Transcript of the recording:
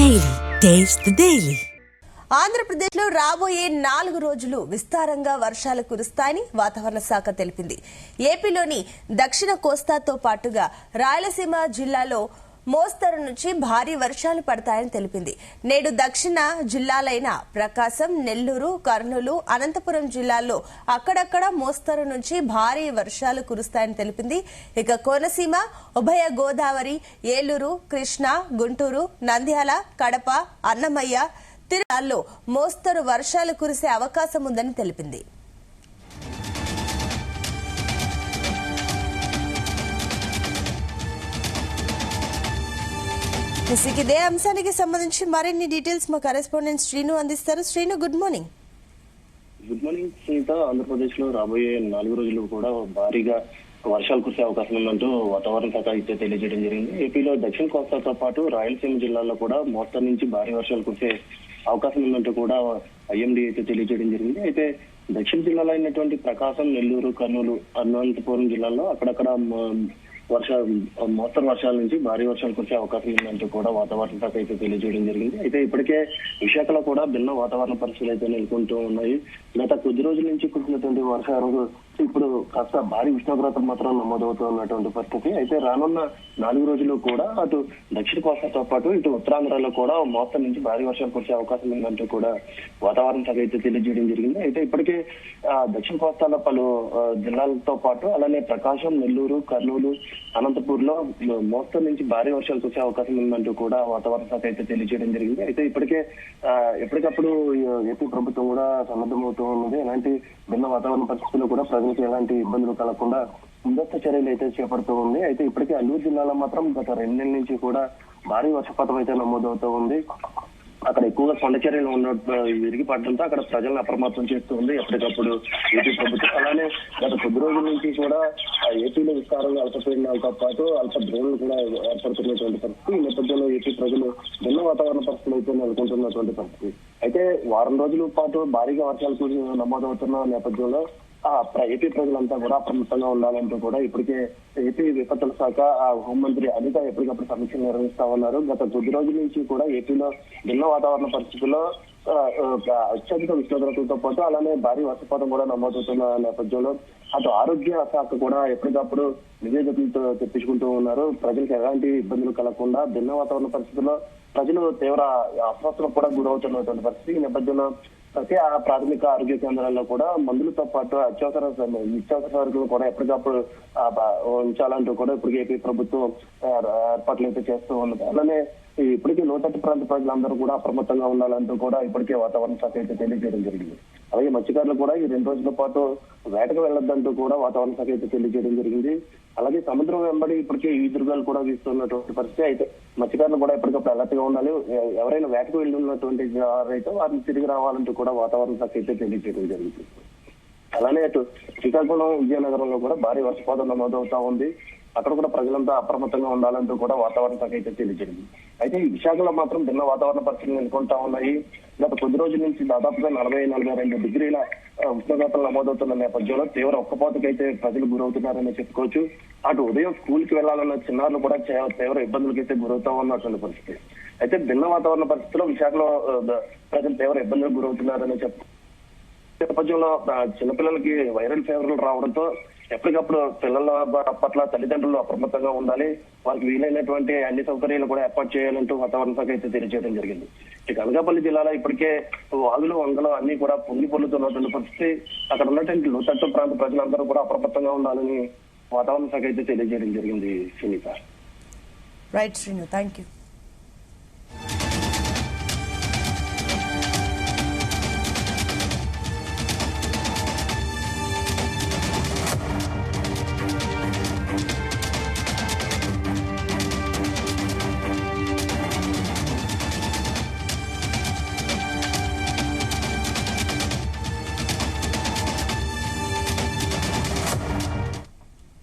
Daily taste the daily. ఆంధ్రప్రదేశ్లో రాబోయే 4 రోజులు విస్తారంగా వర్షాలు కురుస్తాయని వాతావరణ శాఖ తెలిపింది. ఏపీలోని దక్షిణ కోస్తాతో పాటుగా రాయలసీమ జిల్లాలో మోస్తరు నుంచి భారీ వర్షాలు పడతాయని తెలిపింది. నేడు దక్షిణ జిల్లాలైన ప్రకాశం, నెల్లూరు, కర్నూలు, అనంతపురం జిల్లాల్లో అక్కడక్కడ మోస్తరు నుంచి భారీ వర్షాలు కురుస్తాయని తెలిపింది. ఇక కోనసీమ, ఉభయ గోదావరి, ఏలూరు, కృష్ణా, గుంటూరు, నంద్యాల, కడప, అన్నమయ్య, తిరుమలలో మోస్తరు వర్షాలు కురిసే అవకాశం ఉందని తెలిపింది. ఇదే అంశానికి సంబంధించి మరిన్ని డీటెయిల్స్ మా కరెస్పాండెంట్ శ్రీను అందిస్తారు. Srinu, good morning. Good morning Sunitha. Andhra Pradesh లో రాబోయే 4 రోజులు కూడా భారీగా వర్షాలు కురిసే అవకాశం ఉందంటూ వాతావరణ శాఖ అయితే తెలియజేయడం జరిగింది. ఏపీలో దక్షిణ కోస్తాతో పాటు రాయలసీమ జిల్లాల్లో కూడా మోస్తరు నుంచి భారీ వర్షాలు కురిసే అవకాశం ఉందంటూ కూడా ఐఎండీ అయితే తెలియజేయడం జరిగింది. అయితే దక్షిణ జిల్లాలో అయినటువంటి ప్రకాశం, నెల్లూరు, కర్నూలు, అనంతపురం జిల్లాల్లో అక్కడక్కడ మోస్తరు వర్షాల నుంచి భారీ వర్షాలు కురిసే అవకాశం ఉందంటూ కూడా వాతావరణ శాఖ అయితే తెలియజేయడం జరిగింది. అయితే ఇప్పటికే విశాఖలో కూడా భిన్న వాతావరణ పరిస్థితులు అయితే నెలకొంటూ ఉన్నాయి. గత కొద్ది రోజుల నుంచి కురిసినటువంటి వర్షాలు ఇప్పుడు కాస్త భారీ ఉష్ణోగ్రతలు మాత్రం నమోదవుతూ ఉన్నటువంటి పరిస్థితి. అయితే రానున్న 4 రోజులు కూడా అటు దక్షిణ కోస్తాతో పాటు ఇటు ఉత్తరాంధ్రలో కూడా మోస్తరు నుంచి భారీ వర్షాలు కురిసే అవకాశం ఉందంటూ కూడా వాతావరణ శాఖ అయితే తెలియజేయడం జరిగింది. అయితే ఇప్పటికే దక్షిణ కోస్తాలో పలు జిల్లాలతో పాటు అలానే ప్రకాశం, నెల్లూరు, కర్నూలు, అనంతపూర్ లో మోస్తరు నుంచి భారీ వర్షాలు కురిసే అవకాశం ఉందంటూ కూడా వాతావరణ శాఖ అయితే తెలియజేయడం జరిగింది. అయితే ఇప్పటికే ఎప్పటికప్పుడు ఏపీ ప్రభుత్వం కూడా సన్నద్ధమవుతూ ఉన్నది. ఎలాంటి భిన్న వాతావరణ పరిస్థితుల్లో కూడా ప్రజలకు ఎలాంటి ఇబ్బందులు కలగకుండా ముందస్తు చర్యలు అయితే చేపడుతూ ఉంది. అయితే ఇప్పటికే అల్లూరు జిల్లాలో మాత్రం గత 2 నెలల నుంచి కూడా భారీ వర్షపాతం అయితే నమోదవుతూ ఉంది. అక్కడ ఎక్కువగా కొండ చర్యలు విరిగి పడడంతో అక్కడ ప్రజలను అప్రమత్తం చేస్తూ ఉంది ఎప్పటికప్పుడు ఏపీ ప్రభుత్వం. అలానే గత కొద్ది రోజుల నుంచి కూడా ఏపీలో విస్తారంగా అల్పపీడనాలతో పాటు అల్ప ద్రోణులు కూడా ఏర్పడుతున్నటువంటి పరిస్థితి. ఈ నేపథ్యంలో ఏపీ ప్రజలు భిన్న వాతావరణ పరిస్థితులు అయితే నెలకొంటున్నటువంటి పరిస్థితి. అయితే వారం రోజుల పాటు భారీగా వర్షాలు నమోదవుతున్న నేపథ్యంలో ఏపీ ప్రజలంతా కూడా అప్రమత్తంగా ఉండాలంటూ కూడా ఇప్పటికే ఏపీ విపత్తుల శాఖ హోంమంత్రి అనిత ఎప్పటికప్పుడు సమీక్షలు నిర్వహిస్తా ఉన్నారు. గత కొద్ది రోజుల నుంచి కూడా ఏపీలో భిన్న వాతావరణ పరిస్థితుల్లో అత్యధిక ఉష్ణోగ్రతలతో పాటు అలానే భారీ వర్షపాతం కూడా నమోదవుతున్న నేపథ్యంలో అటు ఆరోగ్య శాఖ కూడా ఎప్పటికప్పుడు నివేదికలతో తెప్పించుకుంటూ ఉన్నారు. ప్రజలకు ఎలాంటి ఇబ్బందులు కలగకుండా భిన్న వాతావరణ పరిస్థితుల్లో ప్రజలు తీవ్ర అస్వస్థతకు కూడా గురవుతున్నటువంటి పరిస్థితి. ఈ నేపథ్యంలో ప్రతి ప్రాథమిక ఆరోగ్య కేంద్రాల్లో కూడా మందులతో పాటు నిత్యావసర సరుకులు కూడా ఎప్పటికప్పుడు ఉంచాలంటూ కూడా ఇప్పటికే ఏపీ ప్రభుత్వం ఏర్పాట్లు అయితే చేస్తూ ఉన్నది. అలానే ఇప్పటికే లోతట్టు ప్రాంత ప్రజలందరూ కూడా అప్రమత్తంగా ఉండాలంటూ కూడా ఇప్పటికే వాతావరణ శాఖ అయితే తెలియజేయడం జరిగింది. అలాగే మత్స్యకారులు కూడా ఈ 2 రోజుల పాటు వేటకు వెళ్లొద్దంటూ కూడా వాతావరణ శాఖ అయితే తెలియజేయడం జరిగింది. అలాగే సముద్రం వెంబడి ఇప్పటికే ఈదురుగాలు కూడా వీస్తున్నటువంటి పరిస్థితి. అయితే మత్స్యకారులు కూడా ఎప్పటికప్పుడు అలర్ట్ గా ఉండాలి. ఎవరైనా వేటకు వెళ్ళి ఉన్నటువంటి వారైతే వారిని తిరిగి రావాలంటూ కూడా వాతావరణ శాఖ అయితే తెలియజేయడం జరిగింది. అలానే అటు శ్రీకాకుళం, విజయనగరంలో కూడా భారీ వర్షపాతం నమోదవుతా ఉంది. అక్కడ కూడా ప్రజలంతా అప్రమత్తంగా ఉండాలంటూ కూడా వాతావరణ శాఖ అయితే తెలియజేయండి. అయితే ఈ విశాఖలో మాత్రం భిన్న వాతావరణ పరిస్థితులు నెలకొంటా ఉన్నాయి. గత కొద్ది రోజుల నుంచి దాదాపుగా 40-42 డిగ్రీల ఉష్ణోగ్రతలు నమోదవుతున్న నేపథ్యంలో తీవ్ర ఉక్కపోతకైతే ప్రజలు గురవుతున్నారని చెప్పుకోవచ్చు. అటు ఉదయం స్కూల్ కి వెళ్లాలన్న చిన్నారులు కూడా తీవ్ర ఇబ్బందులకైతే గురవుతా ఉన్నటువంటి పరిస్థితి. అయితే భిన్న వాతావరణ పరిస్థితుల్లో విశాఖలో ప్రజలు తీవ్ర ఇబ్బందులకు గురవుతున్నారని నేపథ్యంలో చిన్నపిల్లలకి వైరల్ ఫీవర్లు రావడంతో ఎప్పటికప్పుడు పిల్లల పట్ల తల్లిదండ్రులు అప్రమత్తంగా ఉండాలి. వారికి వీలైనటువంటి అన్ని సౌకర్యాలు కూడా ఏర్పాటు చేయాలంటూ వాతావరణ శాఖ అయితే తెలియజేయడం జరిగింది. ఇక అనకాపల్లి జిల్లాలో ఇప్పటికే వాగులు, వంగలు అన్ని కూడా పొంగి పొల్లుతున్నటువంటి పరిస్థితి. అక్కడ ఉన్నటువంటి లోతట్టు ప్రాంత ప్రజలందరూ కూడా అప్రమత్తంగా ఉండాలని వాతావరణ శాఖ అయితే తెలియజేయడం జరిగింది. Sunitha. Right Srinu, thank you.